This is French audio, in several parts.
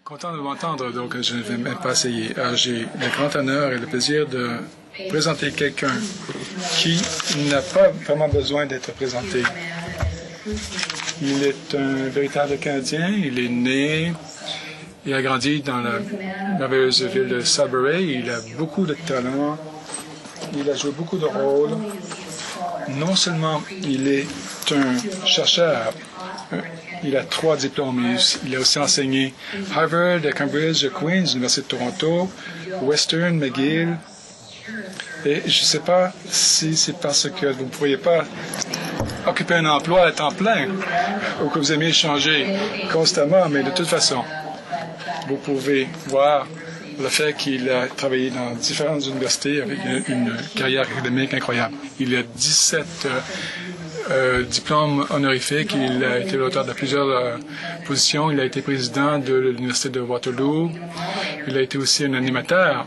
Content de m'entendre, donc je ne vais même pas essayer. J'ai le grand honneur et le plaisir de présenter quelqu'un qui n'a pas vraiment besoin d'être présenté. Il est un véritable Canadien, il est né, il a grandi dans la merveilleuse ville de Sudbury, il a beaucoup de talent, il a joué beaucoup de rôles. Non seulement il est un chercheur, il a 3 diplômes. Il a aussi enseigné Harvard, Cambridge, Queen's, l'Université de Toronto, Western, McGill. Et je ne sais pas si c'est parce que vous ne pourriez pas occuper un emploi à temps plein ou que vous aimez changer constamment, mais de toute façon, vous pouvez voir le fait qu'il a travaillé dans différentes universités avec une carrière académique incroyable. Il a 17 diplôme honorifique. Il a été l'auteur de plusieurs positions. Il a été président de l'Université de Waterloo. Il a été aussi un animateur.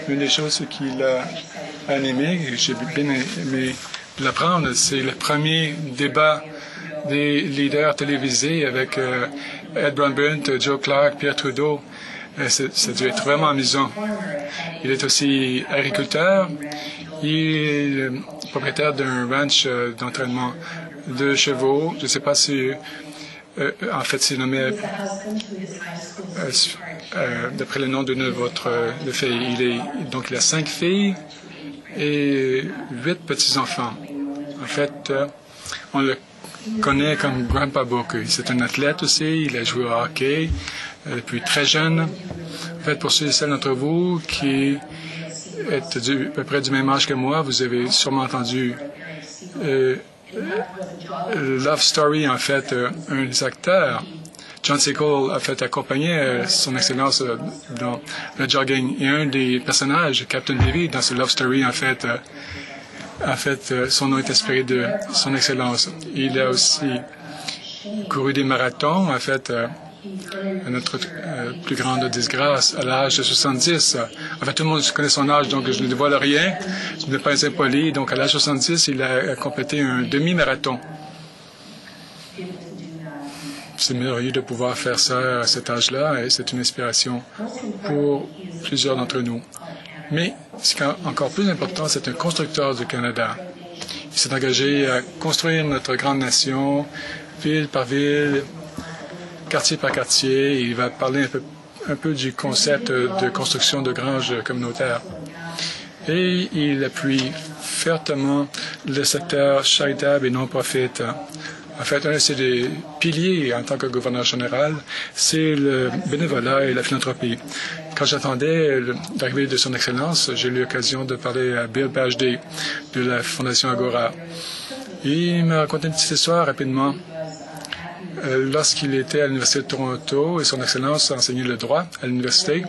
Une des choses qu'il a animé, et j'ai bien aimé l'apprendre, c'est le premier débat des leaders télévisés avec Ed Broadbent, Joe Clark, Pierre Trudeau. Ça a dû être vraiment amusant. Il est aussi agriculteur. Il est propriétaire d'un ranch d'entraînement de chevaux. Je ne sais pas si, en fait, c'est nommé d'après le nom d'une de votre filles. Donc, il a 5 filles et 8 petits-enfants. En fait, on le connaît comme Grandpa Book. C'est un athlète aussi. Il a joué au hockey depuis très jeune. En fait, pour ceux et celles d'entre vous qui êtes à peu près du même âge que moi, vous avez sûrement entendu Love Story, en fait, un des acteurs. John Sickle a fait accompagner son excellence dans le jogging. Et un des personnages, Captain Levy, dans ce Love Story, en fait, son nom est inspiré de son excellence. Il a aussi couru des marathons, en fait, à notre plus grande disgrâce, à l'âge de 70. En fait, tout le monde connaît son âge, donc je ne dévoile rien. Je ne suis pas impoli. Donc, à l'âge de 70, il a complété un demi-marathon. C'est merveilleux de pouvoir faire ça à cet âge-là et c'est une inspiration pour plusieurs d'entre nous. Mais ce qui est encore plus important, c'est un constructeur du Canada. Il s'est engagé à construire notre grande nation, ville par ville, quartier par quartier. Il va parler un peu du concept de construction de granges communautaires. Et il appuie fermement le secteur charitable et non-profit. En fait, un de ses piliers en tant que gouverneur général, c'est le bénévolat et la philanthropie. Quand j'attendais l'arrivée de son Excellence, j'ai eu l'occasion de parler à Bill Pagé de la Fondation Agora. Il m'a raconté une petite histoire rapidement. Lorsqu'il était à l'Université de Toronto et son Excellence enseignait le droit à l'université,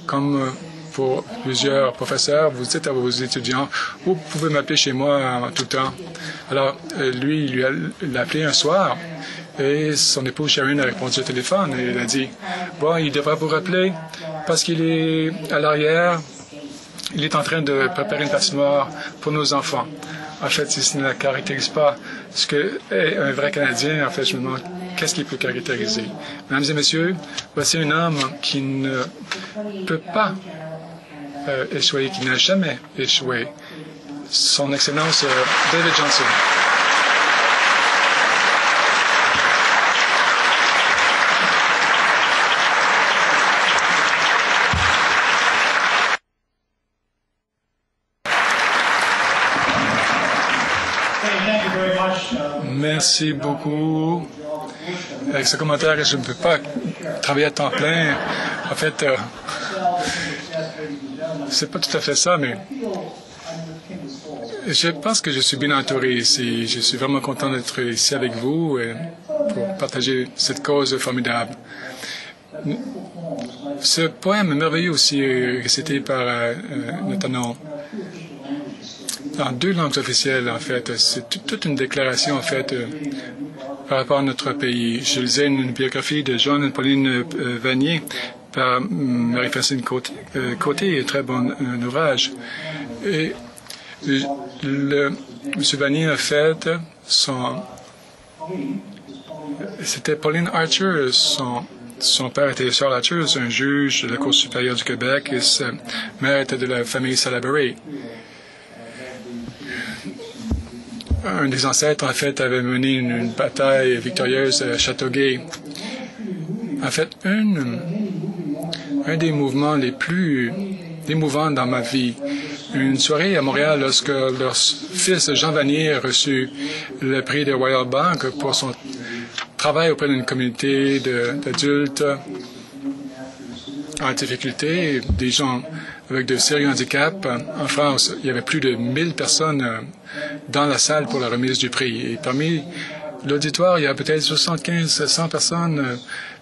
comme pour plusieurs professeurs, vous dites à vos étudiants, vous pouvez m'appeler chez moi en tout temps. Alors, lui, il l'a appelé un soir et son épouse Sharon a répondu au téléphone et il a dit, bon, il devrait vous rappeler parce qu'il est à l'arrière, il est en train de préparer une patinoire pour nos enfants. En fait, si ce ne la caractérise pas ce qu'est un vrai Canadien, en fait, je me demande qu'est-ce qu'il peut caractériser. Mesdames et messieurs, voici un homme qui ne peut pas échouer, qui n'a jamais échoué. Son Excellence David Johnston. Merci beaucoup. Avec ce commentaire, je ne peux pas travailler à temps plein. En fait, c'est pas tout à fait ça, mais je pense que je suis bien entouré ici. Je suis vraiment content d'être ici avec vous pour partager cette cause formidable. Ce poème merveilleux aussi récité par notamment en 2 langues officielles, en fait. C'est toute une déclaration, en fait, par rapport à notre pays. Je lisais une biographie de John et Pauline Vanier par Marie-Francine Côté, très bon ouvrage. Et M. Vanier a fait C'était Pauline Archer, son père était Charles Archer, un juge de la Cour supérieure du Québec, et sa mère était de la famille Salaberry. Un des ancêtres, en fait, avait mené une bataille victorieuse à Châteauguay. En fait, un des mouvements les plus émouvants dans ma vie, une soirée à Montréal lorsque leur fils Jean Vanier a reçu le prix de Royal Bank pour son travail auprès d'une communauté d'adultes en difficulté, des gens avec de sérieux handicaps. En France, il y avait plus de 1000 personnes dans la salle pour la remise du prix. Et parmi l'auditoire, il y a peut-être 75-100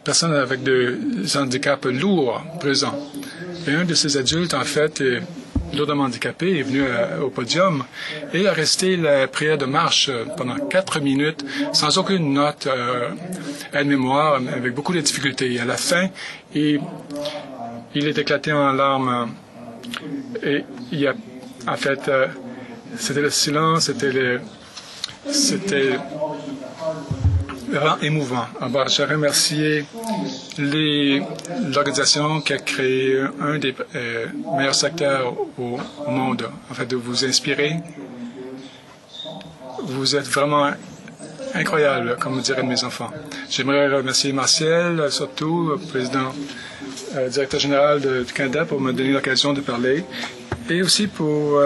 personnes avec des handicaps lourds présents. Et un de ces adultes, en fait, lourdement handicapé, est venu au podium et a resté la prière de marche pendant 4 minutes sans aucune note aide-mémoire, avec beaucoup de difficultés. Et à la fin, il est éclaté en larmes. Et il y a, en fait, c'était le silence, c'était vraiment émouvant. Alors, je remercie l'organisation qui a créé un des meilleurs secteurs au monde, en fait, de vous inspirer. Vous êtes vraiment incroyable, comme diraient mes enfants. J'aimerais remercier Martial, surtout, président, directeur général du Canada, pour me donner l'occasion de parler, et aussi pour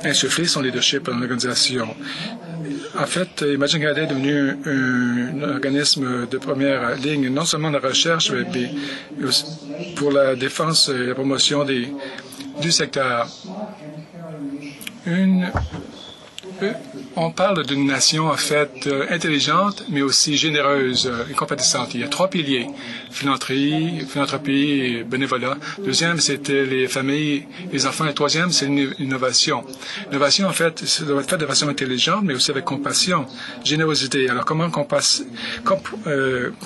insuffler son leadership dans l'organisation. En fait, Imagine Canada est devenu un organisme de première ligne, non seulement de recherche, mais aussi pour la défense et la promotion du secteur. On parle d'une nation, en fait, intelligente, mais aussi généreuse et compatissante. Il y a 3 piliers: philanthropie et bénévolat. Deuxième, c'était les familles, les enfants. Et troisième, c'est l'innovation. L'innovation, en fait, ça doit être fait de façon intelligente, mais aussi avec compassion, générosité. Alors, comment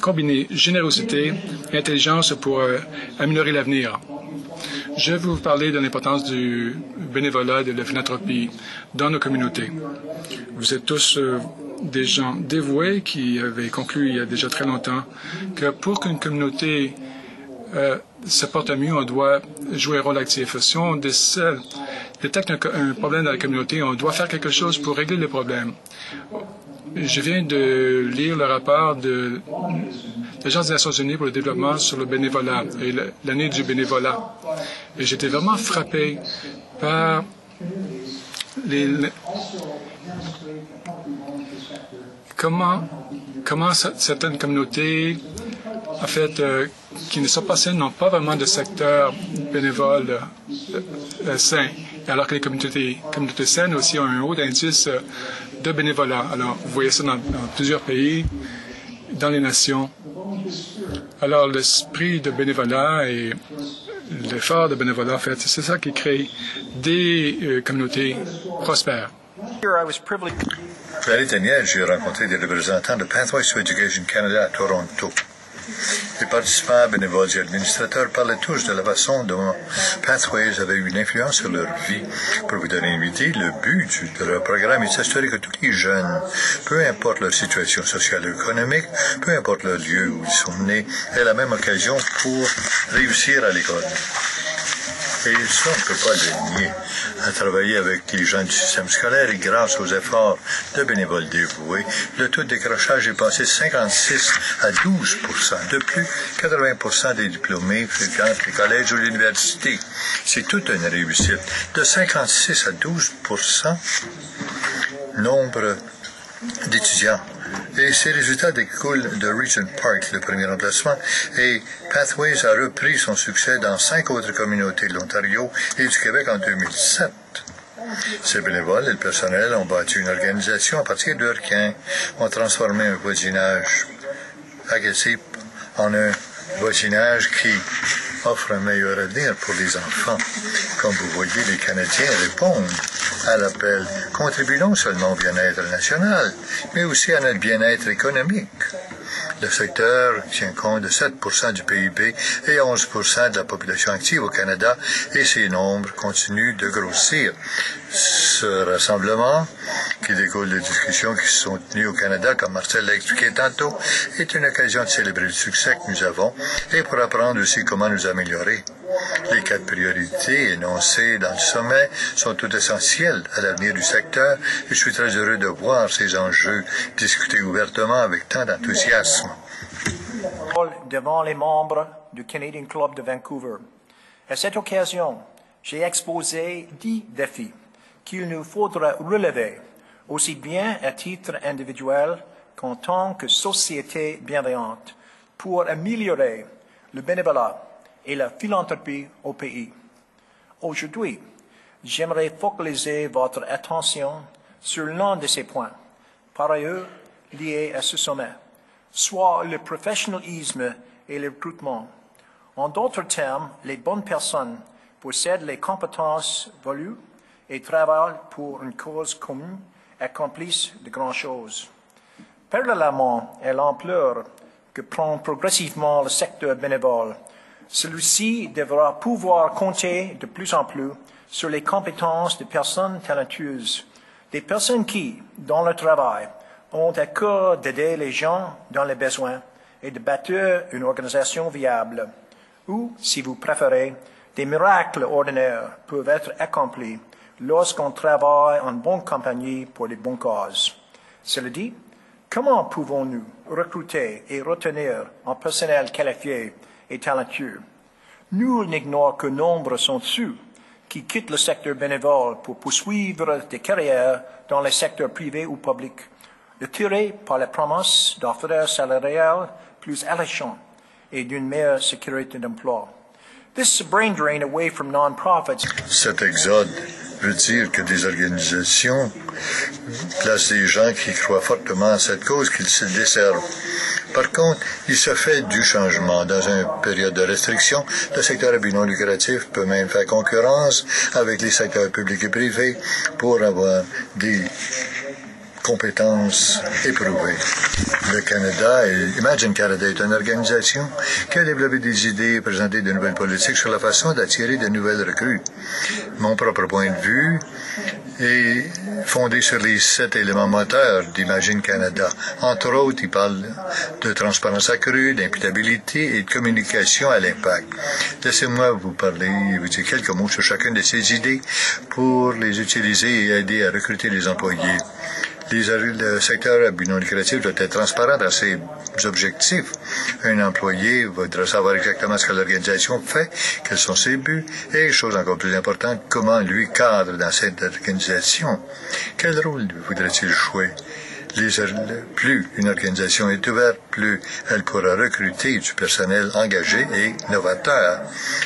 combiner générosité et intelligence pour améliorer l'avenir? Je vais vous parler de l'importance du bénévolat et de la philanthropie dans nos communautés. Vous êtes tous des gens dévoués qui avaient conclu il y a déjà très longtemps que pour qu'une communauté se porte mieux, on doit jouer un rôle actif. Si on détecte un problème dans la communauté, on doit faire quelque chose pour régler le problème. Je viens de lire le rapport de l'Agence des Nations Unies pour le développement sur le bénévolat et l'année du bénévolat. Et j'étais vraiment frappé par comment certaines communautés, en fait, qui ne sont pas saines, n'ont pas vraiment de secteur bénévole sain, alors que les communautés saines aussi ont un haut indice de bénévolat. Alors, vous voyez ça dans plusieurs pays, dans les nations. Alors, l'esprit de bénévolat et l'effort de bénévolat, en fait, c'est ça qui crée des communautés prospères. L'année dernière, j'ai rencontré des représentants de Pathways to Education Canada à Toronto. Les participants, bénévoles et administrateurs parlaient tous de la façon dont Pathways avait eu une influence sur leur vie. Pour vous donner une idée, le but de leur programme est de s'assurer que tous les jeunes, peu importe leur situation sociale ou économique, peu importe le lieu où ils sont nés, aient la même occasion pour réussir à l'école. Et ça, on ne peut pas le nier. À travailler avec les gens du système scolaire et grâce aux efforts de bénévoles dévoués, le taux de décrochage est passé de 56 à 12 %. De plus, 80 % des diplômés fréquentent les collèges ou l'université. C'est toute une réussite. De 56 à 12 % nombre d'étudiants. Et ces résultats découlent de Regent Park, le premier emplacement, et Pathways a repris son succès dans 5 autres communautés de l'Ontario et du Québec en 2007. Ces bénévoles et le personnel ont bâti une organisation à partir de requins, ont transformé un voisinage agressif en un voisinage qui offre un meilleur avenir pour les enfants. Comme vous voyez, les Canadiens répondent à l'appel, contribuent non seulement au bien-être national, mais aussi à notre bien-être économique. Le secteur tient compte de 7% du PIB et 11% de la population active au Canada et ces nombres continuent de grossir. Ce rassemblement, qui découle des discussions qui se sont tenues au Canada, comme Marcel l'a expliqué tantôt, est une occasion de célébrer le succès que nous avons et pour apprendre aussi comment nous améliorer. Les 4 priorités énoncées dans le sommet sont tout essentielles à l'avenir du secteur et je suis très heureux de voir ces enjeux discutés ouvertement avec tant d'enthousiasme. Devant les membres du Canadian Club de Vancouver. À cette occasion, j'ai exposé 10 défis qu'il nous faudra relever, aussi bien à titre individuel qu'en tant que société bienveillante, pour améliorer le bénévolat et la philanthropie au pays. Aujourd'hui, j'aimerais focaliser votre attention sur l'un de ces points, par ailleurs liés à ce sommet, soit le professionnalisme et le recrutement. En d'autres termes, les bonnes personnes possèdent les compétences voulues et travaillent pour une cause commune, accomplissent de grandes choses. Parallèlement à l'ampleur que prend progressivement le secteur bénévole, celui-ci devra pouvoir compter de plus en plus sur les compétences de personnes talentueuses, des personnes qui, dans leur travail, ont à cœur d'aider les gens dans les besoins et de bâtir une organisation viable, ou, si vous préférez, des miracles ordinaires peuvent être accomplis lorsqu'on travaille en bonne compagnie pour les bonnes causes. Cela dit, comment pouvons-nous recruter et retenir un personnel qualifié et talentueux? Nul n'ignore que nombre sont ceux qui quittent le secteur bénévole pour poursuivre des carrières dans les secteurs privés ou publics, attirés par la promesse d'offres salariales plus alléchantes et d'une meilleure sécurité d'emploi. This brain drain away from non-profits. Cet exode veut dire que des organisations placent des gens qui croient fortement à cette cause qu'ils se desservent. Par contre, il se fait du changement. Dans une période de restriction, le secteur à but non lucratif peut même faire concurrence avec les secteurs publics et privés pour avoir des compétences éprouvées. Le Canada et Imagine Canada est une organisation qui a développé des idées et présenté de nouvelles politiques sur la façon d'attirer de nouvelles recrues. Mon propre point de vue est fondé sur les 7 éléments moteurs d'Imagine Canada. Entre autres, il parle de transparence accrue, d'imputabilité et de communication à l'impact. Laissez-moi vous parler et vous dire quelques mots sur chacune de ces idées pour les utiliser et aider à recruter les employés. Le secteur à but non lucratif doit être transparent dans ses objectifs. Un employé voudra savoir exactement ce que l'organisation fait, quels sont ses buts, et, chose encore plus importante, comment lui cadre dans cette organisation. Quel rôle voudrait-il jouer? Plus une organisation est ouverte, plus elle pourra recruter du personnel engagé et novateur.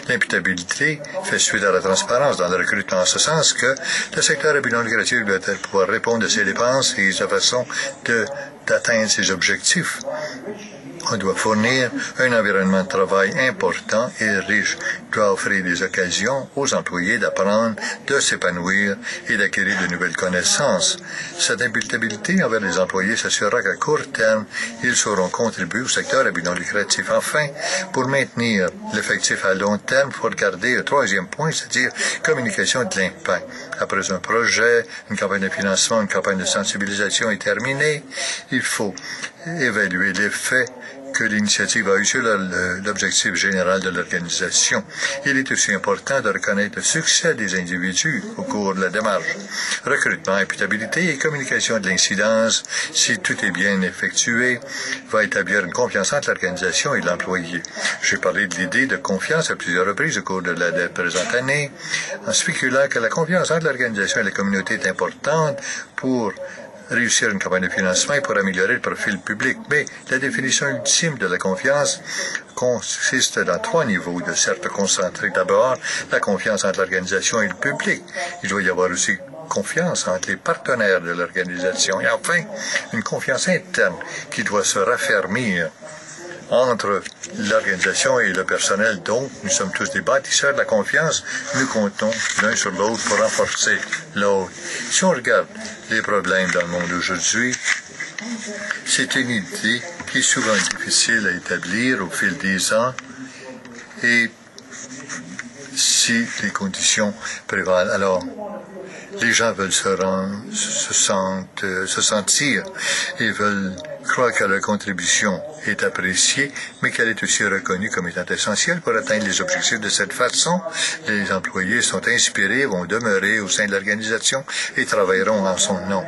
L'imputabilité fait suite à la transparence dans le recrutement, en ce sens que le secteur à but non lucratif doit pouvoir répondre à ses dépenses et sa façon d'atteindre ses objectifs. On doit fournir un environnement de travail important et riche, doit offrir des occasions aux employés d'apprendre, de s'épanouir et d'acquérir de nouvelles connaissances. Cette imputabilité envers les employés s'assurera qu'à court terme, ils sauront contribuer au secteur à but non lucratif. Enfin, pour maintenir l'effectif à long terme, il faut regarder le troisième point, c'est-à-dire communication de l'impact. Après un projet, une campagne de financement, une campagne de sensibilisation est terminée, il faut évaluer l'effet que l'initiative a eu sur l'objectif général de l'organisation. Il est aussi important de reconnaître le succès des individus au cours de la démarche. Recrutement, imputabilité et communication de l'incidence, si tout est bien effectué, va établir une confiance entre l'organisation et l'employé. J'ai parlé de l'idée de confiance à plusieurs reprises au cours de la présente année, en spéculant que la confiance entre l'organisation et la communauté est importante pour réussir une campagne de financement et pour améliorer le profil public. Mais la définition ultime de la confiance consiste dans 3 niveaux de cercle concentrique. D'abord, la confiance entre l'organisation et le public. Il doit y avoir aussi confiance entre les partenaires de l'organisation. Et enfin, une confiance interne qui doit se raffermir entre l'organisation et le personnel. Donc, nous sommes tous des bâtisseurs de la confiance. Nous comptons l'un sur l'autre pour renforcer l'autre. Si on regarde les problèmes dans le monde aujourd'hui, C'est une idée qui est souvent difficile à établir au fil des ans et si les conditions prévalent. Alors, les gens veulent se sentir et veulent croire que leur contribution est appréciée, mais qu'elle est aussi reconnue comme étant essentielle pour atteindre les objectifs. De cette façon, les employés sont inspirés, vont demeurer au sein de l'organisation et travailleront en son nom.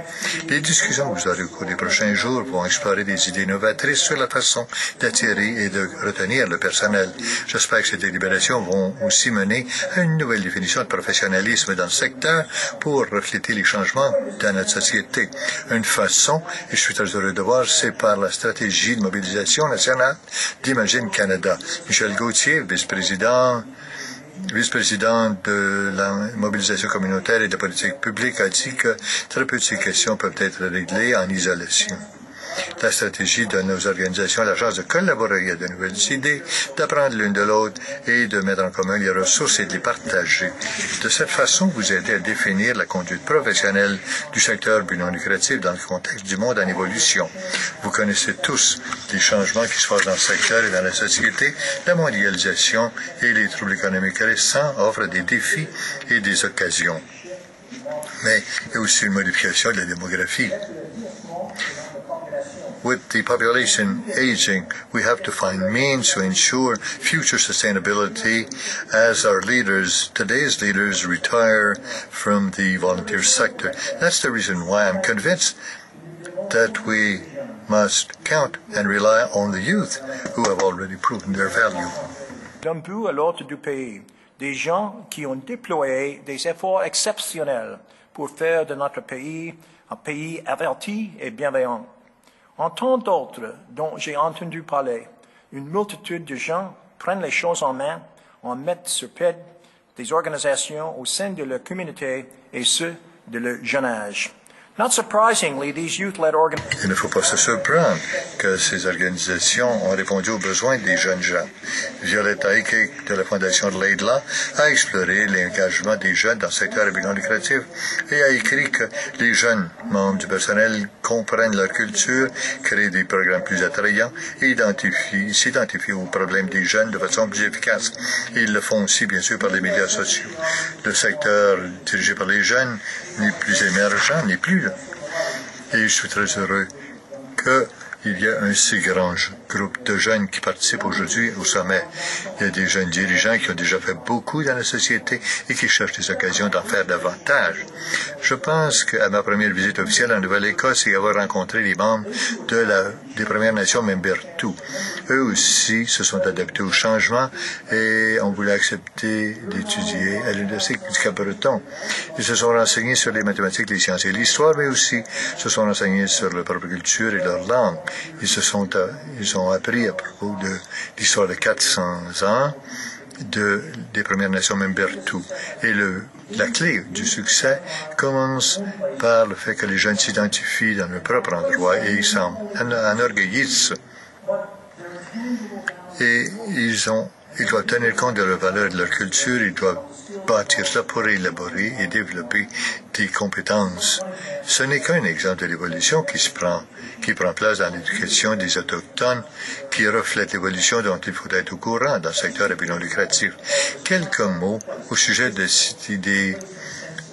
Les discussions que vous aurez au cours des prochains jours vont explorer des idées novatrices sur la façon d'attirer et de retenir le personnel. J'espère que ces délibérations vont aussi mener à une nouvelle définition de professionnalisme dans le secteur pour refléter les changements dans notre société. Une façon, et je suis très heureux de voir, c'est par la stratégie de mobilisation nationale d'Imagine Canada. Michel Gauthier, vice-président de la mobilisation communautaire et de politique publique, a dit que très peu de ces questions peuvent être réglées en isolation. La stratégie donne aux organisations la chance de collaborer à de nouvelles idées, d'apprendre l'une de l'autre et de mettre en commun les ressources et de les partager. De cette façon, vous aidez à définir la conduite professionnelle du secteur but non lucratif dans le contexte du monde en évolution. Vous connaissez tous les changements qui se passent dans le secteur et dans la société. La mondialisation et les troubles économiques récents offrent des défis et des occasions. Mais il y a aussi une modification de la démographie. With the population aging, we have to find means to ensure future sustainability as our leaders, today's leaders, retire from the volunteer sector. That's the reason why I'm convinced that we must count and rely on the youth who have already proven their value. D'un bout à l'autre du pays, des gens qui ont déployé des efforts exceptionnels pour faire de notre pays un pays averti et bienveillant. En tant d'autres dont j'ai entendu parler, une multitude de gens prennent les choses en main, en mettent sur pied des organisations au sein de leur communauté et ce, de leur jeune âge. Not surprisingly, these youth-led organizations. Il ne faut pas se surprendre que ces organisations ont répondu aux besoins des jeunes gens. Violette Aike de la Fondation de Laidlaw a exploré l'engagement des jeunes dans le secteur à but non lucratif et a écrit que les jeunes membres du personnel comprennent leur culture, créent des programmes plus attrayants et s'identifient aux problèmes des jeunes de façon plus efficace. Et ils le font aussi, bien sûr, par les médias sociaux. Le secteur dirigé par les jeunes n'est plus émergent, n'est plus là. Et je suis très heureux qu'il y ait un si grand groupe de jeunes qui participent aujourd'hui au sommet. Il y a des jeunes dirigeants qui ont déjà fait beaucoup dans la société et qui cherchent des occasions d'en faire davantage. Je pense qu'à ma première visite officielle en Nouvelle-Écosse et avoir rencontré les membres des Premières Nations Membertou, eux aussi se sont adaptés au changement et ont voulu accepter d'étudier à l'Université du Cap-Breton. Ils se sont renseignés sur les mathématiques, les sciences et l'histoire, mais aussi se sont renseignés sur leur propre culture et leur langue. Ils ont appris à propos de l'histoire de 400 ans des Premières Nations Membertou. Et la clé du succès commence par le fait que les jeunes s'identifient dans leur propre endroit et ils s'en enorgueillissent. Et ils doivent tenir compte de leurs valeurs et de leur culture, ils doivent bâtir ça pour élaborer et développer des compétences. Ce n'est qu'un exemple de l'évolution qui prend place dans l'éducation des Autochtones, qui reflète l'évolution dont il faut être au courant dans le secteur à but non lucratif. Quelques mots au sujet de cette idée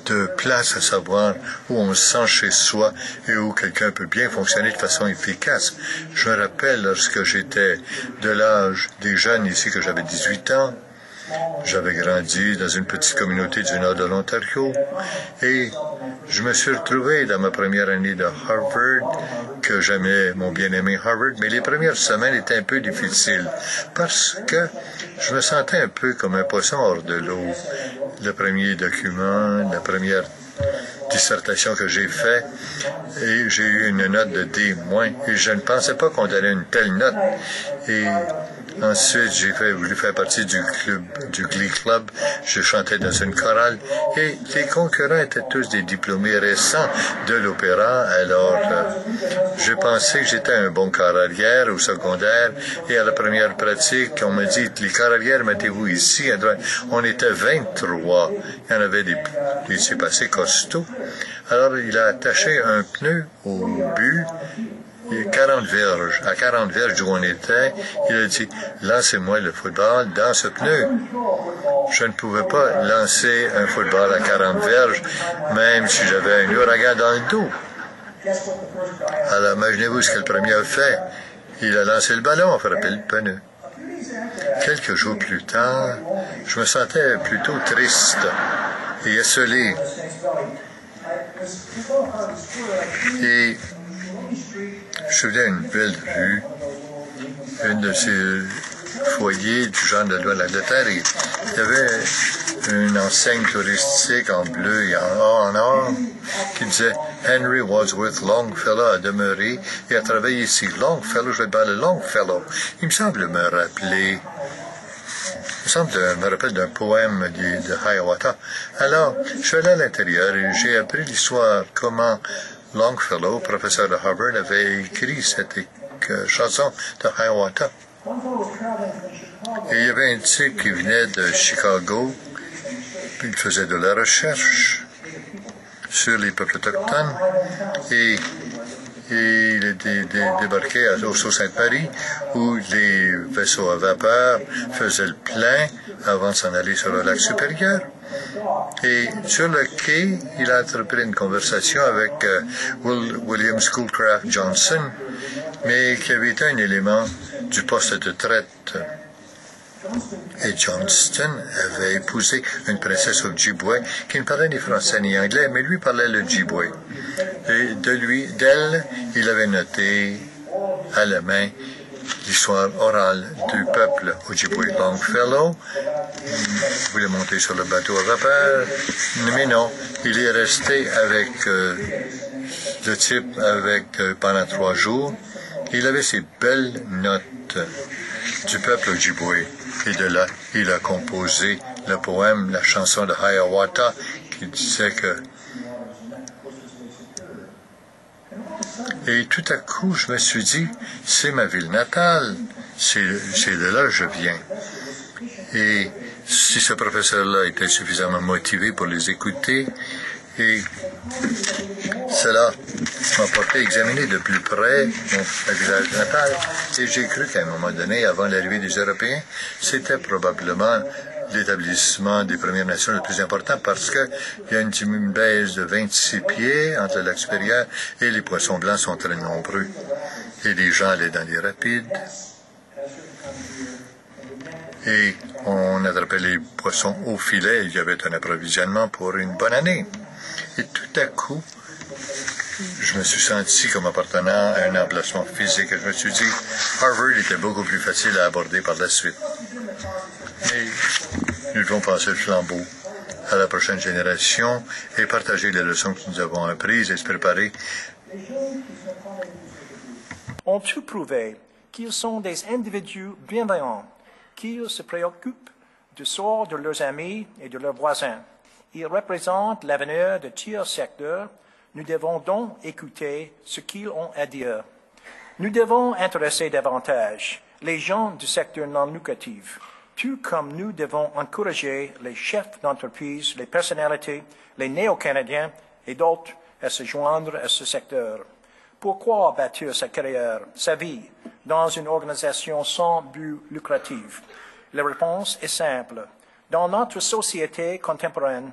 de place, à savoir où on se sent chez soi et où quelqu'un peut bien fonctionner de façon efficace. Je me rappelle lorsque j'étais de l'âge des jeunes ici, que j'avais 18 ans, j'avais grandi dans une petite communauté du nord de l'Ontario et je me suis retrouvé dans ma première année de Harvard, que j'aimais mon bien-aimé Harvard, mais les premières semaines étaient un peu difficiles parce que je me sentais un peu comme un poisson hors de l'eau. Le premier document, la première dissertation que j'ai fait, et j'ai eu une note de D-, et je ne pensais pas qu'on donnait une telle note. Et ensuite, j'ai voulu faire partie du Glee Club. Je chantais dans une chorale et les concurrents étaient tous des diplômés récents de l'opéra. Alors, j'ai pensé que j'étais un bon choralière au secondaire et à la première pratique, on m'a dit, les choralières, mettez-vous ici. On était 23. Il y en avait des types assez costauds. Alors, il a attaché un pneu au but 40 verges. À 40 verges d'où on était, il a dit, lancez-moi le football dans ce pneu. Je ne pouvais pas lancer un football à 40 verges, même si j'avais un ouragan dans le dos. Alors, imaginez-vous ce que le premier a fait. Il a lancé le ballon, a frappé le pneu. Quelques jours plus tard, je me sentais plutôt triste et esselé. Et je souvenais une belle rue, une de ces foyers du genre de l'Angleterre, et il y avait une enseigne touristique en bleu et en or qui disait Henry Wadsworth Longfellow a demeuré et a travaillé ici. Longfellow, je vais parler Longfellow. Il me semble me rappeler. Me rappelle d'un poème de Hiawatha. Alors, je suis allé à l'intérieur et j'ai appris l'histoire, comment Longfellow, professeur de Harvard, avait écrit cette chanson de Hiawatha. Et il y avait un type qui venait de Chicago, puis il faisait de la recherche sur les peuples autochtones, et il était débarqué au Sault-Sainte-Marie, où les vaisseaux à vapeur faisaient le plein avant de s'en aller sur le lac supérieur. Et sur le quai, il a entrepris une conversation avec William Schoolcraft Johnson, mais qui avait été un élément du poste de traite. Et Johnston avait épousé une princesse Ojibwe qui ne parlait ni français ni anglais, mais lui parlait le Ojibwe. Et d'elle, il avait noté à la main l'histoire orale du peuple Ojibwe. Longfellow voulait monter sur le bateau à vapeur, mais non, il est resté avec le type pendant 3 jours. Il avait ces belles notes du peuple Ojibwe. Et de là, il a composé le poème, la chanson de Hiawatha, qui disait que... Et tout à coup, je me suis dit, c'est ma ville natale, c'est de là que je viens. Et si ce professeur-là était suffisamment motivé pour les écouter, et cela m'a porté à examiner de plus près mon village natal, et j'ai cru qu'à un moment donné, avant l'arrivée des Européens, c'était probablement l'établissement des Premières Nations le plus important parce qu'il y a une baisse de 26 pieds entre le lac supérieur et les poissons blancs sont très nombreux. Et les gens allaient dans les rapides. Et on attrapait les poissons au filet. Il y avait un approvisionnement pour une bonne année. Et tout à coup, je me suis senti comme appartenant à un emplacement physique. Je me suis dit, Harvard était beaucoup plus facile à aborder par la suite. Mais nous devons passer le flambeau à la prochaine génération et partager les leçons que nous avons apprises et se préparer. Ont pu prouver qu'ils sont des individus bienveillants, qu'ils se préoccupent du sort de leurs amis et de leurs voisins. Ils représentent l'avenir de tiers secteurs. Nous devons donc écouter ce qu'ils ont à dire. Nous devons intéresser davantage les gens du secteur non lucratif, tout comme nous devons encourager les chefs d'entreprise, les personnalités, les néo-canadiens et d'autres à se joindre à ce secteur. Pourquoi bâtir sa carrière, sa vie, dans une organisation sans but lucratif? La réponse est simple. Dans notre société contemporaine,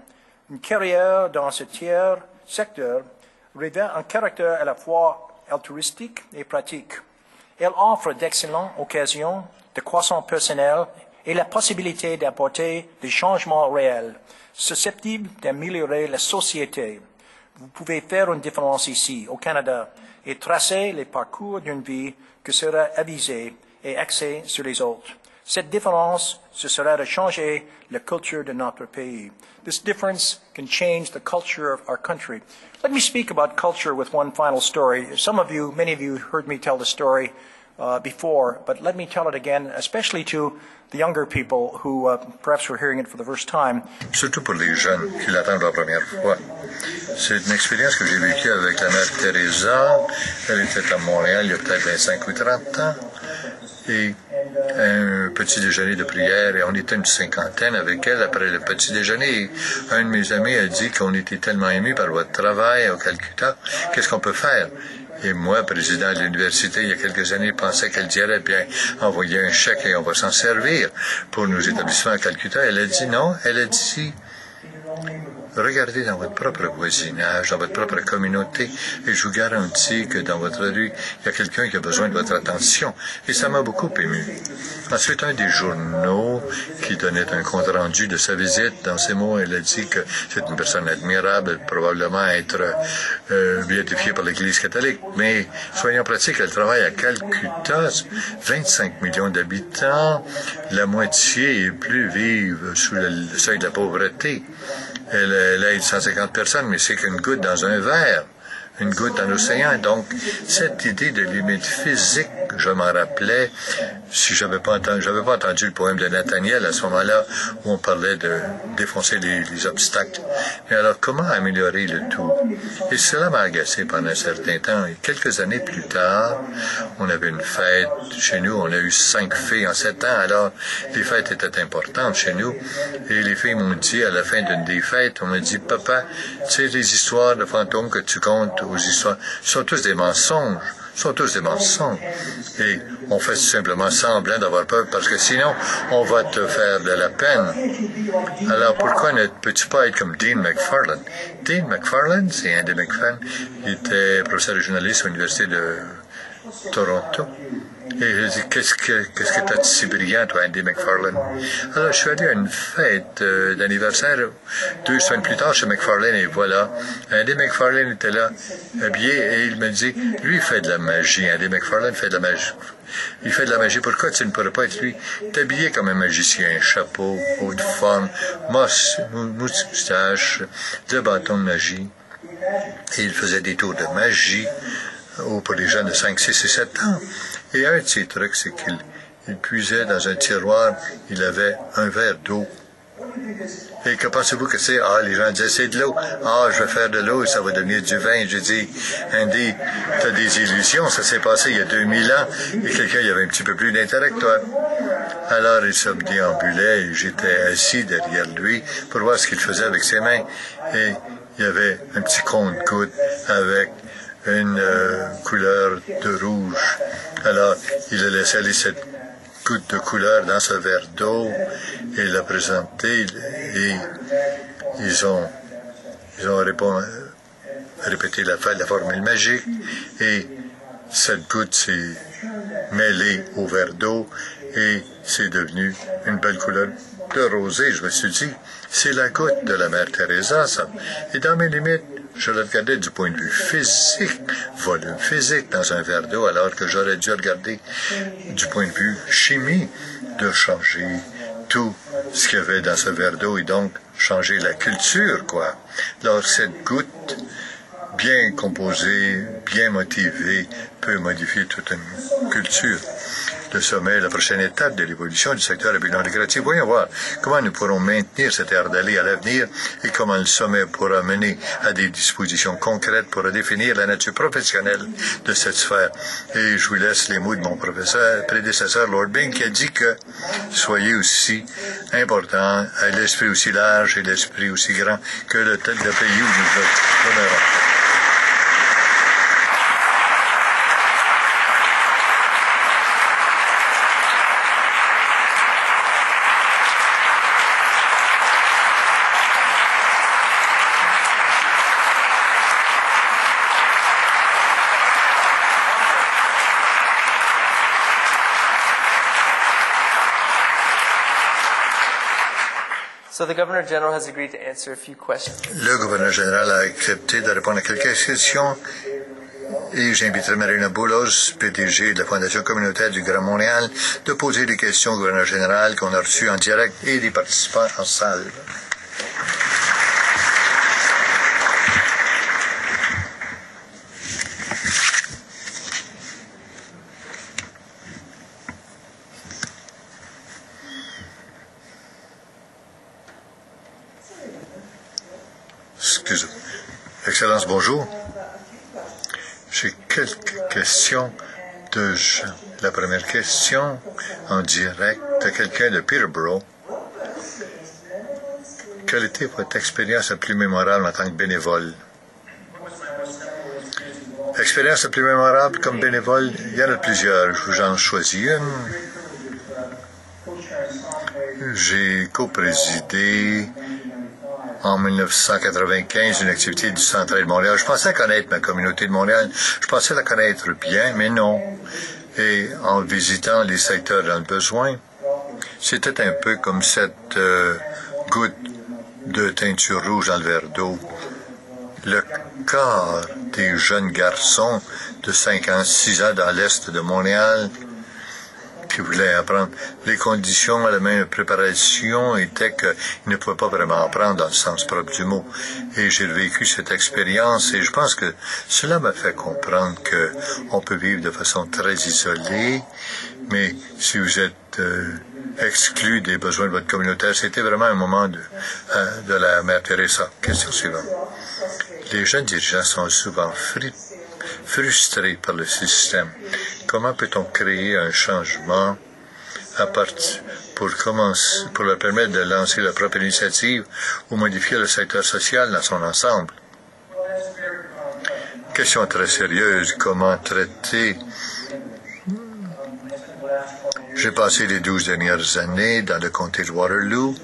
une carrière dans ce tiers secteur revêt un caractère à la fois altruistique et pratique. Elle offre d'excellentes occasions de croissance personnelle et la possibilité d'apporter des changements réels, susceptibles d'améliorer la société. Vous pouvez faire une différence ici, au Canada, et tracer les parcours d'une vie qui sera avisée et axée sur les autres. Cette différence, ce sera de changer la culture de notre pays. This difference can change the culture of our country. Let me speak about culture with one final story. Many of you heard me tell the story before, but let me tell it again, especially to the younger people who perhaps were hearing it for the first time. Surtout pour les jeunes qui l'attendent la première fois. C'est une expérience que j'ai vécue avec la mère Teresa. Elle était à Montréal il y a peut-être 25 ou 30 ans. Et un petit déjeuner de prière, et on était une cinquantaine avec elle après le petit déjeuner. Et un de mes amis a dit qu'on était tellement émus par votre travail au Calcutta, qu'est-ce qu'on peut faire? Et moi, président de l'université, il y a quelques années, pensais qu'elle dirait, bien, envoyer un chèque et on va s'en servir pour nos établissements à Calcutta. Elle a dit non. Elle a dit, regardez dans votre propre voisinage, dans votre propre communauté, et je vous garantis que dans votre rue, il y a quelqu'un qui a besoin de votre attention. Et ça m'a beaucoup ému. Ensuite, un des journaux qui donnait un compte-rendu de sa visite, dans ces mots, elle a dit que c'est une personne admirable, probablement être béatifiée par l'Église catholique. Mais, soyons pratiques, elle travaille à Calcutta, 25 millions d'habitants, la moitié et plus vivent sous le seuil de la pauvreté. Elle aide 150 personnes, mais c'est qu'une goutte dans un verre, une goutte dans l'océan. Donc, cette idée de limite physique, je m'en rappelais, si j'avais pas entendu le poème de Nathaniel à ce moment-là, où on parlait de défoncer les obstacles. Mais alors, comment améliorer le tout? Et cela m'a agacé pendant un certain temps. Et quelques années plus tard, on avait une fête chez nous. On a eu 5 filles en 7 ans. Alors, les fêtes étaient importantes chez nous. Et les filles m'ont dit, à la fin d'une des fêtes, on m'a dit, papa, tu sais, les histoires de fantômes que tu comptes aux histoires sont tous des mensonges. Sont tous des mensonges. Et on fait simplement semblant d'avoir peur parce que sinon, on va te faire de la peine. Alors, pourquoi ne peux-tu pas être comme Dean McFarlane? Dean McFarlane, c'est Andy McFarlane, il était professeur de journaliste à l'Université de Toronto. Et je dis, qu'est-ce que t'as de si brillant, toi, Andy McFarlane? Alors, je suis allé à une fête d'anniversaire 2 semaines plus tard chez McFarlane, et voilà. Andy McFarlane était là, habillé, et il me dit, lui, il fait de la magie. Andy McFarlane fait de la magie. Il fait de la magie. Pourquoi tu ne pourrais pas être lui? T'es habillé comme un magicien, chapeau, haute forme, moustache, de bâton de magie. Et il faisait des tours de magie pour les jeunes de 5, 6 et 7 ans. Et un de ses trucs, c'est qu'il puisait dans un tiroir, il avait un verre d'eau. Et que pensez-vous que c'est? Ah, les gens disaient, c'est de l'eau. Ah, je vais faire de l'eau et ça va devenir du vin. J'ai dit, Andy, t'as des illusions. Ça s'est passé il y a 2000 ans et quelqu'un y avait un petit peu plus d'intérêt que toi. Alors, il se déambulait et j'étais assis derrière lui pour voir ce qu'il faisait avec ses mains. Et il y avait un petit compte-gouttes avec une couleur de rouge. Alors, il a laissé aller cette goutte de couleur dans ce verre d'eau et l'a présenté et ils ont répété la formule magique et cette goutte s'est mêlée au verre d'eau et c'est devenu une belle couleur de rosée. Je me suis dit, c'est la goutte de la mère Teresa, ça. Et dans mes limites, je le regardais du point de vue physique, volume physique dans un verre d'eau, alors que j'aurais dû regarder du point de vue chimie, de changer tout ce qu'il y avait dans ce verre d'eau et donc changer la culture, quoi. Alors, cette goutte, bien composée, bien motivée, peut modifier toute une culture. Le sommet est la prochaine étape de l'évolution du secteur habitant lucratif. Voyons voir comment nous pourrons maintenir cette aire d'aller à l'avenir et comment le sommet pourra mener à des dispositions concrètes pour définir la nature professionnelle de cette sphère. Et je vous laisse les mots de mon prédécesseur, Lord Byng, qui a dit que soyez aussi important, à l'esprit aussi large et l'esprit aussi grand que le pays où nous demeurons. So the Governor General has agreed to answer a few questions. Le gouverneur général a accepté de répondre à quelques questions et j'inviterai Marina Boulos, PDG de la Fondation communautaire du Grand Montréal, de poser des questions au gouverneur général qu'on a reçues en direct et des participants en salle. Excellence, bonjour. J'ai quelques questions de gens. La première question, en direct de quelqu'un de Peterborough. Quelle était votre expérience la plus mémorable en tant que bénévole? Expérience la plus mémorable comme bénévole, il y en a plusieurs. J'en choisis une. J'ai co-présidé en 1995 une activité du Centre de Montréal. Je pensais connaître ma communauté de Montréal. Je pensais la connaître bien, mais non. Et en visitant les secteurs dans le besoin, c'était un peu comme cette goutte de teinture rouge dans le verre d'eau. Le quart des jeunes garçons de 5 ans, 6 ans dans l'est de Montréal qui voulaient apprendre. Les conditions à la même préparation étaient qu'ils ne pouvaient pas vraiment apprendre dans le sens propre du mot. Et j'ai vécu cette expérience et je pense que cela m'a fait comprendre qu'on peut vivre de façon très isolée, mais si vous êtes exclu des besoins de votre communauté, c'était vraiment un moment de la Mère Teresa. Question suivante. Les jeunes dirigeants sont souvent frustrés par le système. Comment peut-on créer un changement pour leur permettre de lancer leur propre initiative ou modifier le secteur social dans son ensemble? Question très sérieuse. Comment traiter? J'ai passé les 12 dernières années dans le comté de Waterloo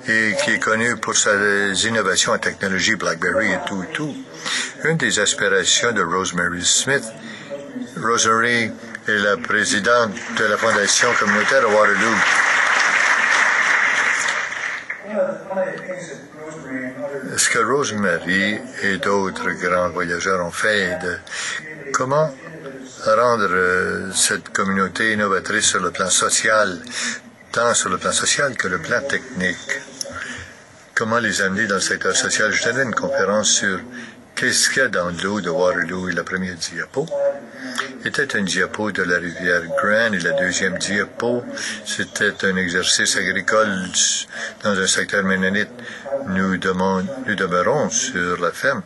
et qui est connu pour ses innovations en technologie, BlackBerry et tout. Une des aspirations de Rosemary Smith. Rosemary est la présidente de la Fondation communautaire de Waterloo. Ce que Rosemary et d'autres grands voyageurs ont fait est de comment rendre cette communauté innovatrice sur le plan social, tant sur le plan social que le plan technique. Comment les amener dans le secteur social? Je donnais une conférence sur qu'est-ce qu'il y a dans l'eau de Waterloo et la première diapo était une diapo de la rivière Grand et la deuxième diapo, c'était un exercice agricole dans un secteur mennonite. Nous demeurons sur la ferme.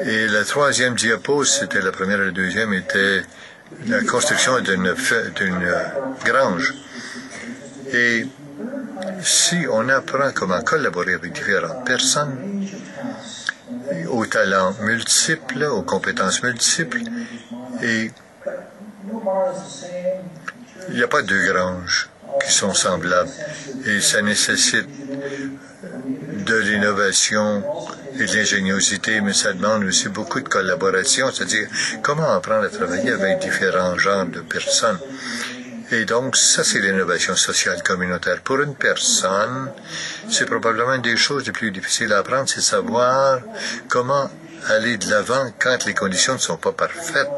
Et la troisième diapo, c'était la première et la deuxième, était la construction d'une grange. Et si on apprend comment collaborer avec différentes personnes, aux talents multiples, aux compétences multiples, et il n'y a pas deux granges qui sont semblables. Et ça nécessite de l'innovation et de l'ingéniosité, mais ça demande aussi beaucoup de collaboration, c'est-à-dire comment apprendre à travailler avec différents genres de personnes. Et donc, ça, c'est l'innovation sociale communautaire. Pour une personne, c'est probablement une des choses les plus difficiles à apprendre, c'est savoir comment aller de l'avant quand les conditions ne sont pas parfaites,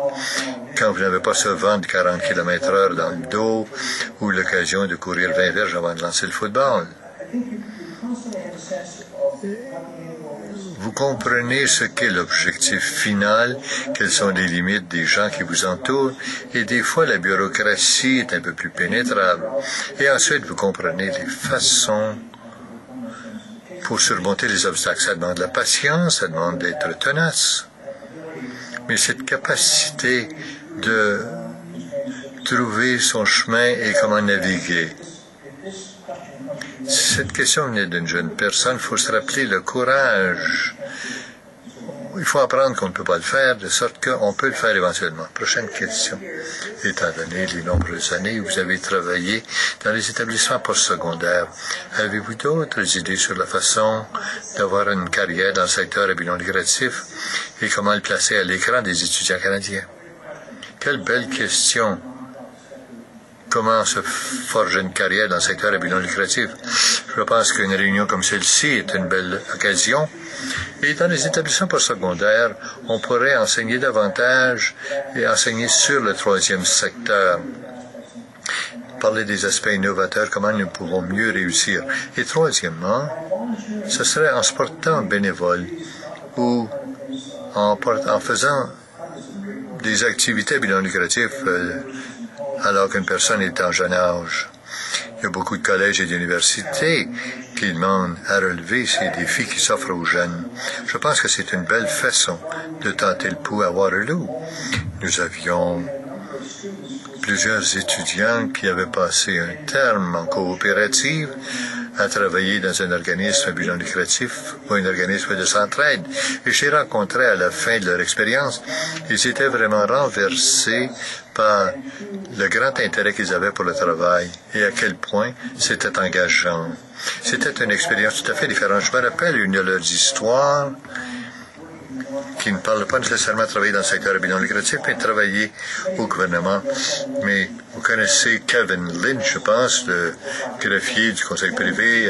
quand vous n'avez pas ce vent de 40 km/h dans le dos ou l'occasion de courir 20 verges avant de lancer le football. Vous comprenez ce qu'est l'objectif final, quelles sont les limites des gens qui vous entourent, et des fois la bureaucratie est un peu plus pénétrable. Et ensuite, vous comprenez les façons pour surmonter les obstacles. Ça demande de la patience, ça demande d'être tenace. Mais cette capacité de trouver son chemin et comment naviguer. Cette question venait d'une jeune personne. Il faut se rappeler le courage. Il faut apprendre qu'on ne peut pas le faire, de sorte qu'on peut le faire éventuellement. Prochaine question. Étant donné les nombreuses années où vous avez travaillé dans les établissements postsecondaires, avez-vous d'autres idées sur la façon d'avoir une carrière dans le secteur à but non lucratif et comment le placer à l'écran des étudiants canadiens? Quelle belle question! Comment se forger une carrière dans le secteur à but non lucratif? Je pense qu'une réunion comme celle-ci est une belle occasion. Et dans les établissements postsecondaires, on pourrait enseigner davantage et enseigner sur le troisième secteur. Parler des aspects innovateurs, comment nous pouvons mieux réussir. Et troisièmement, ce serait en se portant bénévole ou en faisant des activités à but non lucratif alors qu'une personne est en jeune âge. Il y a beaucoup de collèges et d'universités qui demandent à relever ces défis qui s'offrent aux jeunes. Je pense que c'est une belle façon de tenter le pouls à Waterloo. Nous avions plusieurs étudiants qui avaient passé un terme en coopérative à travailler dans un organisme à but non lucratif ou un organisme de centraide. Et j'ai rencontré à la fin de leur expérience, ils étaient vraiment renversés par le grand intérêt qu'ils avaient pour le travail et à quel point c'était engageant. C'était une expérience tout à fait différente. Je me rappelle une de leurs histoires qui ne parle pas nécessairement de travailler dans le secteur à but non lucratif, mais de travailler au gouvernement. Mais vous connaissez Kevin Lynch, je pense, le greffier du conseil privé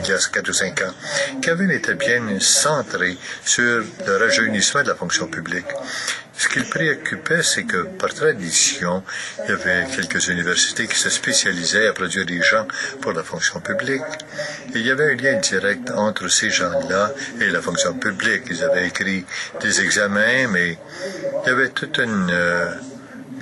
il y a 4 ou 5 ans. Kevin était bien centré sur le rajeunissement de la fonction publique. Ce qui le préoccupait, c'est que par tradition, il y avait quelques universités qui se spécialisaient à produire des gens pour la fonction publique. Et il y avait un lien direct entre ces gens-là et la fonction publique. Ils avaient écrit des examens, mais il y avait toute une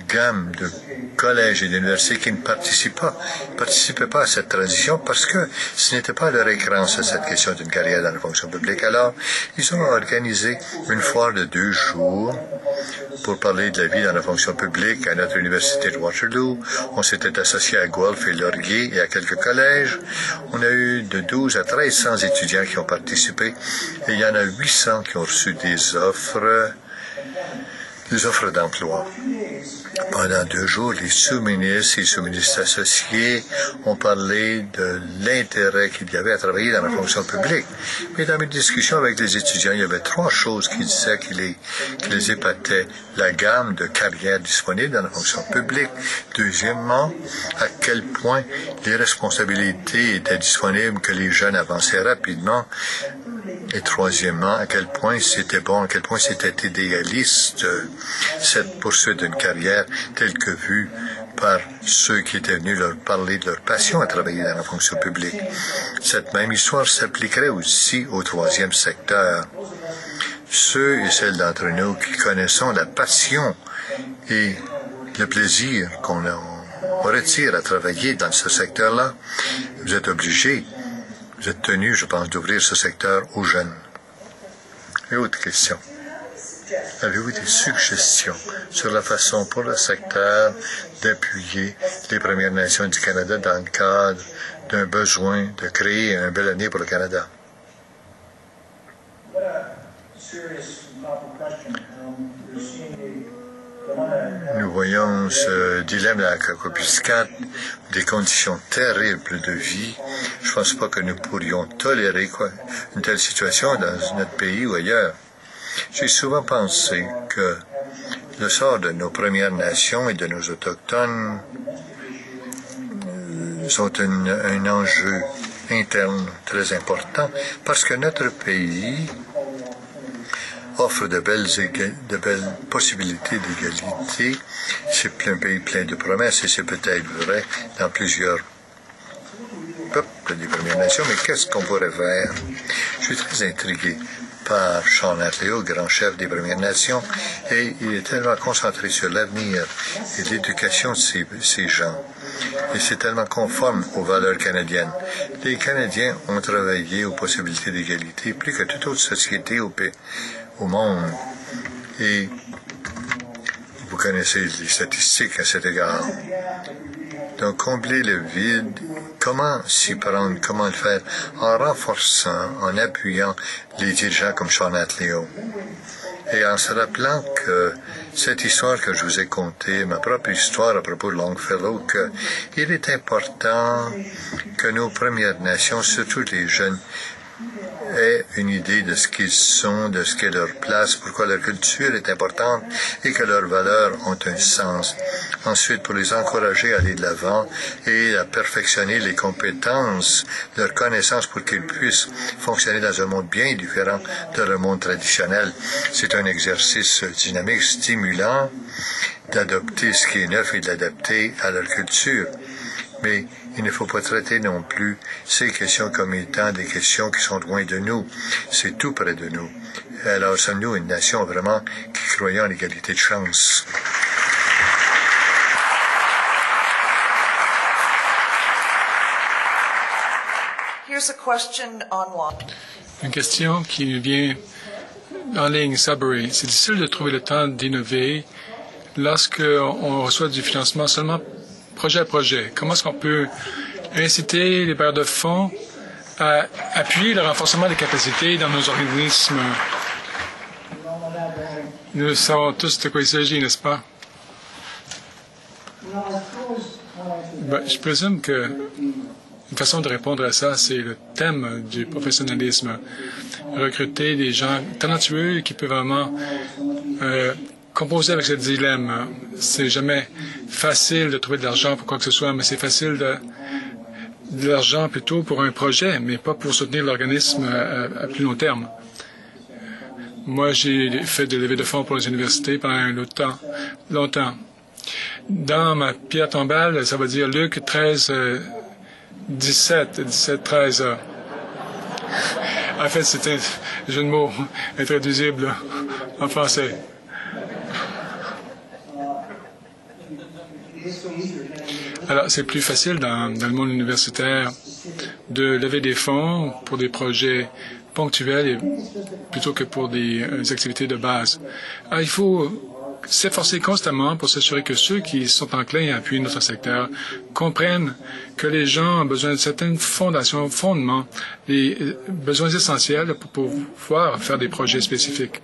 gamme de collèges et d'universités qui ne participaient pas à cette transition parce que ce n'était pas leur écran sur cette question d'une carrière dans la fonction publique. Alors, ils ont organisé une foire de 2 jours pour parler de la vie dans la fonction publique à notre université de Waterloo. On s'était associé à Guelph et Laurier et à quelques collèges. On a eu de 12 à 1300 étudiants qui ont participé et il y en a 800 qui ont reçu des offres d'emploi. Pendant 2 jours, les sous-ministres et sous-ministres associés ont parlé de l'intérêt qu'il y avait à travailler dans la fonction publique. Mais dans mes discussions avec les étudiants, il y avait 3 choses qui disaient qui les épataient. La gamme de carrières disponibles dans la fonction publique. Deuxièmement, à quel point les responsabilités étaient disponibles, que les jeunes avançaient rapidement. Et troisièmement, à quel point c'était bon, à quel point c'était idéaliste, cette poursuite d'une carrière telle que vue par ceux qui étaient venus leur parler de leur passion à travailler dans la fonction publique. Cette même histoire s'appliquerait aussi au 3e secteur. Ceux et celles d'entre nous qui connaissons la passion et le plaisir qu'on retire à travailler dans ce secteur-là, vous êtes obligés, vous êtes tenus, je pense, d'ouvrir ce secteur aux jeunes. Et autre question. Avez-vous des suggestions sur la façon pour le secteur d'appuyer les Premières Nations du Canada dans le cadre d'un besoin de créer un bel avenir pour le Canada? Nous voyons ce dilemme de la Kakopuskat, des conditions terribles de vie. Je ne pense pas que nous pourrions tolérer une telle situation dans notre pays ou ailleurs. J'ai souvent pensé que le sort de nos Premières Nations et de nos Autochtones sont un enjeu interne très important parce que notre pays offre de belles possibilités d'égalité. C'est un pays plein de promesses et c'est peut-être vrai dans plusieurs peuples des Premières Nations, mais qu'est-ce qu'on pourrait faire? Je suis très intrigué par Sean Atleo, grand chef des Premières Nations, et il est tellement concentré sur l'avenir et l'éducation de ces gens. Et c'est tellement conforme aux valeurs canadiennes. Les Canadiens ont travaillé aux possibilités d'égalité plus que toute autre société au monde. Et vous connaissez les statistiques à cet égard. Donc, combler le vide, comment s'y prendre, comment le faire, en renforçant, en appuyant les dirigeants comme Sean Atleo. Et en se rappelant que cette histoire que je vous ai contée, ma propre histoire à propos de Longfellow, qu'il est important que nos Premières Nations, surtout les jeunes, aient une idée de ce qu'ils sont, de ce qu'est leur place, pourquoi leur culture est importante et que leurs valeurs ont un sens. Ensuite, pour les encourager à aller de l'avant et à perfectionner les compétences, leurs connaissances pour qu'ils puissent fonctionner dans un monde bien différent de leur monde traditionnel. C'est un exercice dynamique, stimulant, d'adopter ce qui est neuf et de l'adapter à leur culture. Mais il ne faut pas traiter non plus ces questions comme étant des questions qui sont loin de nous. C'est tout près de nous. Alors sommes-nous une nation vraiment qui croyons à l'égalité de chance. Here's a question online. Une question qui vient en ligne, Sabri. C'est difficile de trouver le temps d'innover lorsqu'on reçoit du financement seulement projet à projet. Comment est-ce qu'on peut inciter les bailleurs de fonds à appuyer le renforcement des capacités dans nos organismes. Nous savons tous de quoi il s'agit, n'est-ce pas? Je présume que une façon de répondre à ça, c'est le thème du professionnalisme. Recruter des gens talentueux qui peuvent vraiment composer avec ce dilemme. C'est jamais facile de trouver de l'argent pour quoi que ce soit, mais c'est facile de l'argent plutôt pour un projet, mais pas pour soutenir l'organisme à plus long terme. Moi, j'ai fait des levées de fonds pour les universités pendant longtemps. Dans ma pierre tombale, ça va dire Luc 13, 17, 13. En fait, c'est un jeu de mots intraduisible en français. Alors, c'est plus facile dans le monde universitaire de lever des fonds pour des projets ponctuels plutôt que pour des activités de base. Alors, il faut s'efforcer constamment pour s'assurer que ceux qui sont enclins à appuyer notre secteur comprennent que les gens ont besoin de certaines fondements, des besoins essentiels pour pouvoir faire des projets spécifiques.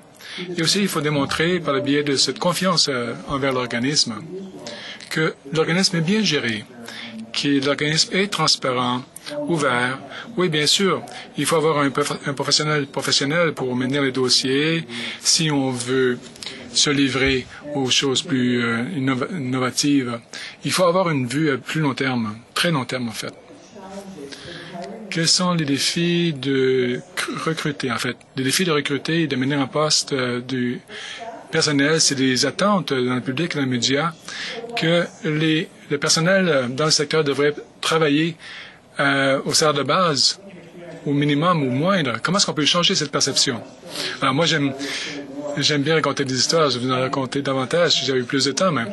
Et aussi, il faut démontrer par le biais de cette confiance envers l'organisme que l'organisme est bien géré, que l'organisme est transparent, ouvert. Oui, bien sûr, il faut avoir un professionnel pour mener les dossiers si on veut se livrer aux choses plus innovatives. Il faut avoir une vue à plus long terme, très long terme en fait. Quels sont les défis de recruter, en fait? Les défis de recruter et de mener en poste du personnel, c'est des attentes dans le public et dans les médias que le personnel dans le secteur devrait travailler au salaire de base, au minimum ou moindre. Comment est-ce qu'on peut changer cette perception? Alors moi, j'aime bien raconter des histoires. Je vais vous en raconter davantage si j'avais eu plus de temps. Mais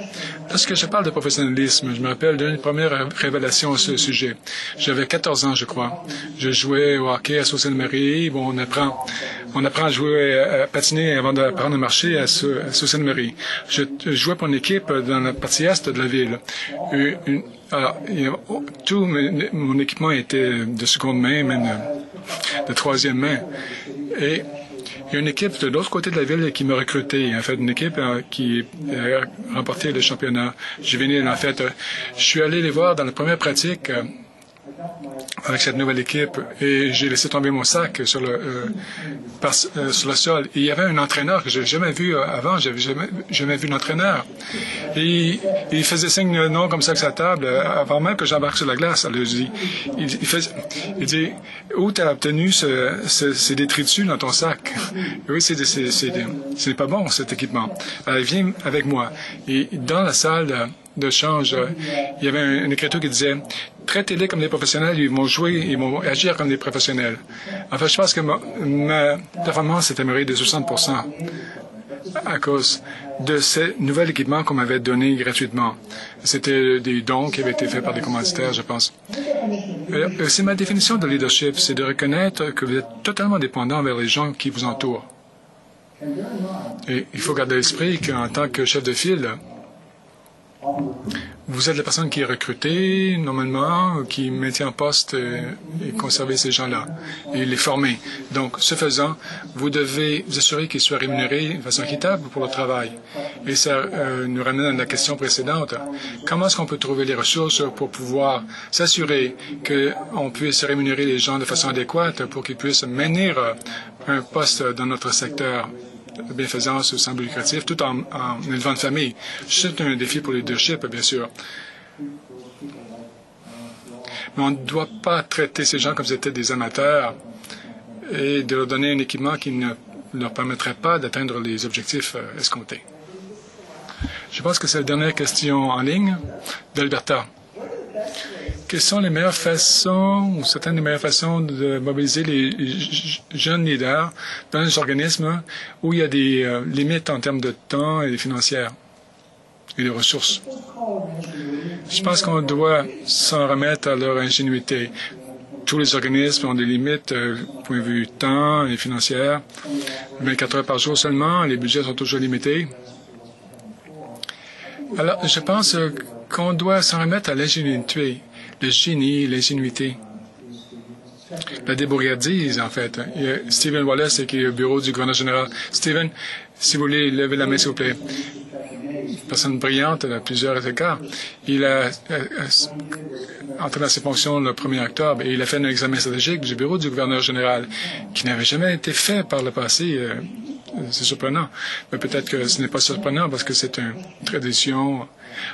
lorsque je parle de professionnalisme, je me rappelle d'une première révélation à ce sujet. J'avais 14 ans, je crois. Je jouais au hockey à Sault-Sainte-Marie. Bon, on apprend à jouer, à patiner avant d'apprendre à marcher à Sault-Sainte-Marie. Je jouais pour une équipe dans la partie est de la ville. Alors, tout mon équipement était de seconde main, même de troisième main. Et il y a une équipe de l'autre côté de la ville qui m'a recruté. En fait, une équipe qui a remporté le championnat juvénile. En fait, je suis allé les voir dans la première pratique avec cette nouvelle équipe et j'ai laissé tomber mon sac sur le sol. Et il y avait un entraîneur que je n'avais jamais vu avant. Je n'avais jamais vu d'entraîneur. Et il faisait signe non comme ça avec sa table avant même que j'embarque sur la glace. Alors, il dit où tu as obtenu ces détritus dans ton sac? Oui, ce n'est pas bon cet équipement. Alors, viens avec moi. Et dans la salle de change, il y avait une écriture qui disait traitez-les comme des professionnels, ils vont jouer, ils vont agir comme des professionnels. En fait, je pense que ma performance s'est améliorée de 60% à cause de ce nouvel équipement qu'on m'avait donné gratuitement. C'était des dons qui avaient été faits par des commanditaires, je pense. C'est ma définition de leadership, c'est de reconnaître que vous êtes totalement dépendant envers les gens qui vous entourent. Et il faut garder à l'esprit qu'en tant que chef de file, vous êtes la personne qui est recrutée, normalement, qui maintient en poste et conserver ces gens-là et les former. Donc, ce faisant, vous devez vous assurer qu'ils soient rémunérés de façon équitable pour le travail. Et ça nous ramène à la question précédente. Comment est-ce qu'on peut trouver les ressources pour pouvoir s'assurer qu'on puisse rémunérer les gens de façon adéquate pour qu'ils puissent maintenir un poste dans notre secteur de bienfaisance au semble lucratif, tout en élevant une famille. C'est un défi pour le leadership, bien sûr. Mais on ne doit pas traiter ces gens comme si c'était des amateurs et de leur donner un équipement qui ne leur permettrait pas d'atteindre les objectifs escomptés. Je pense que c'est la dernière question en ligne d'Alberta. Quelles sont les meilleures façons, ou certaines des meilleures façons de mobiliser les jeunes leaders dans les organismes où il y a des limites en termes de temps et financières et de ressources? Je pense qu'on doit s'en remettre à leur ingénuité. Tous les organismes ont des limites point de vue temps et financière. 24 heures par jour seulement, les budgets sont toujours limités. Alors, je pense qu'on doit s'en remettre à l'ingénuité. Le génie, l'ingénuité. la débrouillardise, en fait. Il y a Stephen Wallace, qui est au bureau du gouverneur général. Stephen, si vous voulez lever la main, s'il vous plaît. Personne brillante à plusieurs égards. Il a entré dans ses fonctions le 1er octobre et il a fait un examen stratégique du bureau du gouverneur général qui n'avait jamais été fait par le passé. C'est surprenant. Mais peut-être que ce n'est pas surprenant parce que c'est une tradition.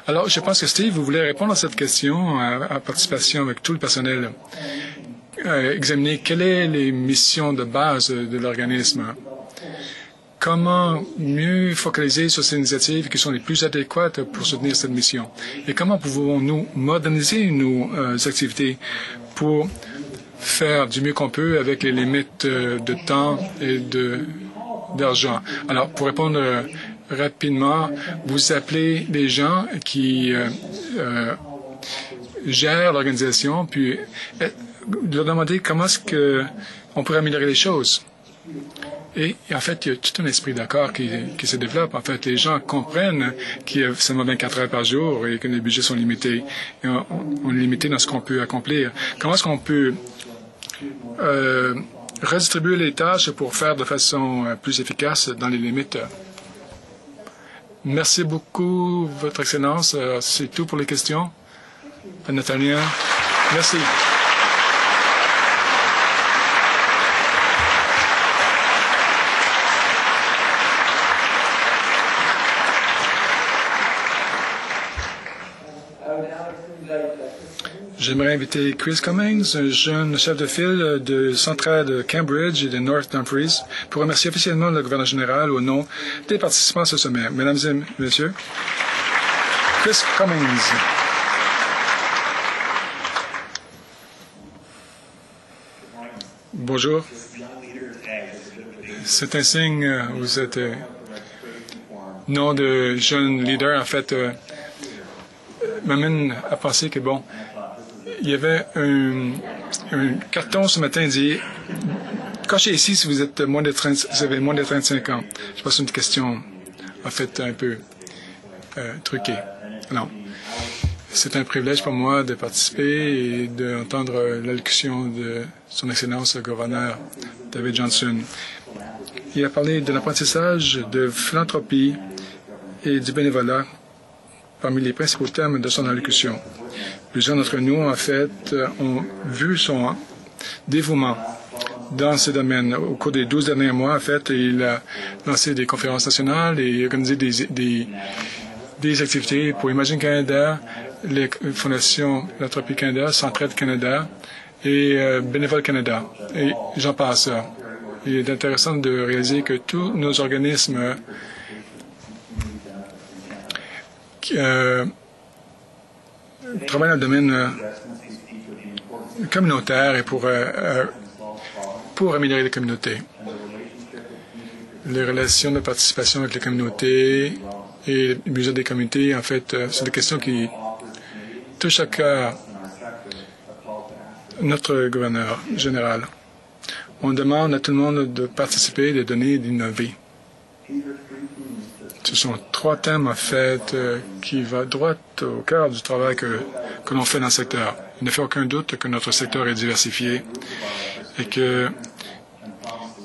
Alors, je pense que Steve, vous voulez répondre à cette question en participation avec tout le personnel. Examiner quelles sont les missions de base de l'organisme. Comment mieux focaliser sur ces initiatives qui sont les plus adéquates pour soutenir cette mission? Et comment pouvons-nous moderniser nos activités pour faire du mieux qu'on peut avec les limites de temps et d'argent? Alors, pour répondre rapidement, vous appelez les gens qui gèrent l'organisation, puis leur demander comment est-ce qu'on pourrait améliorer les choses. Et en fait, il y a tout un esprit d'accord qui se développe. En fait, les gens comprennent qu'il y a seulement 24 heures par jour et que les budgets sont limités. Et on est limité dans ce qu'on peut accomplir. Comment est-ce qu'on peut redistribuer les tâches pour faire de façon plus efficace dans les limites? Merci beaucoup, Votre Excellence. C'est tout pour les questions. Nathaniel. Merci. J'aimerais inviter Chris Cummings, un jeune chef de file de Centrale Cambridge et de North Dumfries, pour remercier officiellement le gouverneur général au nom des participants à ce sommet. Mesdames et messieurs, Chris Cummings. Bonjour. C'est un signe, vous êtes nom de jeune leader, en fait, m'amène à penser que, bon, il y avait un carton ce matin dit cochez ici si vous êtes moins de 30, vous avez moins de 35 ans. Je pense que c'est une question en fait un peu truquée. Non. C'est un privilège pour moi de participer et d'entendre l'allocution de Son Excellence le gouverneur David Johnston. Il a parlé de l'apprentissage, de philanthropie et du bénévolat parmi les principaux thèmes de son allocution. Plusieurs d'entre nous, en fait, ont vu son dévouement dans ce domaine. Au cours des 12 derniers mois, en fait, il a lancé des conférences nationales et organisé des activités pour Imagine Canada, les fondations Philanthropie Canada, Centraide Canada et Bénévole Canada. Et j'en passe. Il est intéressant de réaliser que tous nos organismes travaillent dans le domaine communautaire et pour améliorer les communautés. Les relations de participation avec les communautés et les musées des communautés, en fait, c'est des questions qui touchent à cœur notre gouverneur général. On demande à tout le monde de participer, de donner et d'innover. Ce sont 3 thèmes, en fait, qui vont droit au cœur du travail que l'on fait dans le secteur. Il ne fait aucun doute que notre secteur est diversifié et que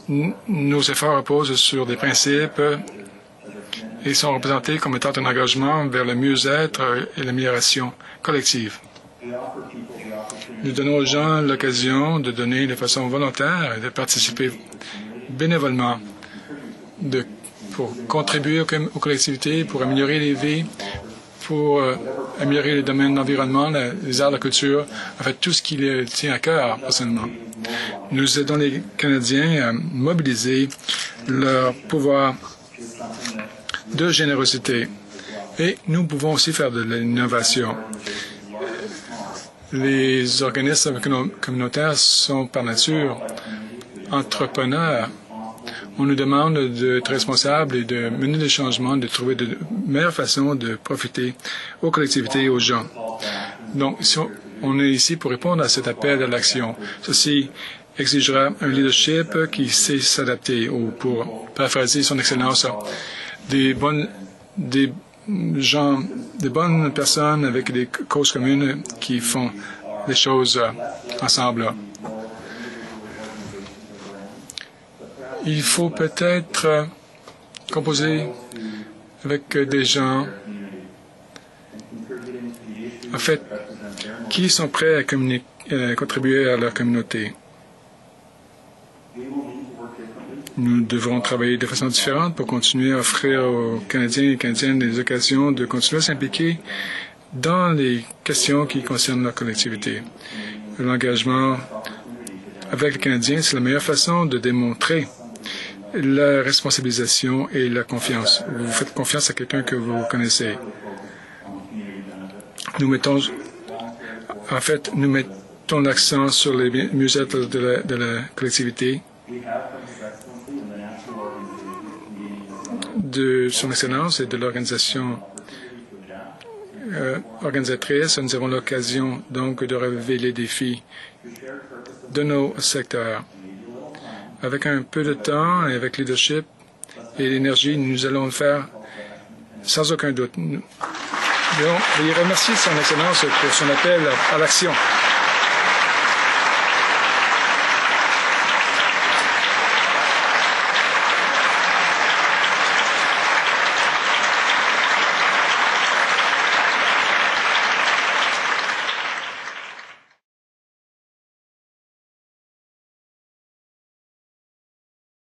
nos efforts reposent sur des principes et sont représentés comme étant un engagement vers le mieux-être et l'amélioration collective. Nous donnons aux gens l'occasion de donner de façon volontaire et de participer bénévolement pour contribuer aux collectivités, pour améliorer les vies, pour améliorer les domaines de l'environnement, les arts, la culture, en fait, tout ce qui les tient à cœur, personnellement. Nous aidons les Canadiens à mobiliser leur pouvoir de générosité. Et nous pouvons aussi faire de l'innovation. Les organismes communautaires sont par nature entrepreneurs. On nous demande d'être responsables et de mener des changements, de trouver de meilleures façons de profiter aux collectivités et aux gens. Donc, on est ici pour répondre à cet appel à l'action. Ceci exigera un leadership qui sait s'adapter, ou pour paraphraser Son Excellence, des bonnes personnes avec des causes communes qui font les choses ensemble. Il faut peut-être composer avec des gens, en fait, qui sont prêts à contribuer à leur communauté. Nous devrons travailler de façon différente pour continuer à offrir aux Canadiens et Canadiennes des occasions de continuer à s'impliquer dans les questions qui concernent leur collectivité. L'engagement avec les Canadiens, c'est la meilleure façon de démontrer la responsabilisation et la confiance. Vous faites confiance à quelqu'un que vous connaissez. Nous mettons l'accent sur les mieux-être de la collectivité, de son excellence et de l'organisation organisatrice. Nous avons l'occasion donc de relever les défis de nos secteurs. Avec un peu de temps et avec leadership et l'énergie, nous allons le faire sans aucun doute. Veuillez remercier son excellence pour son appel à l'action.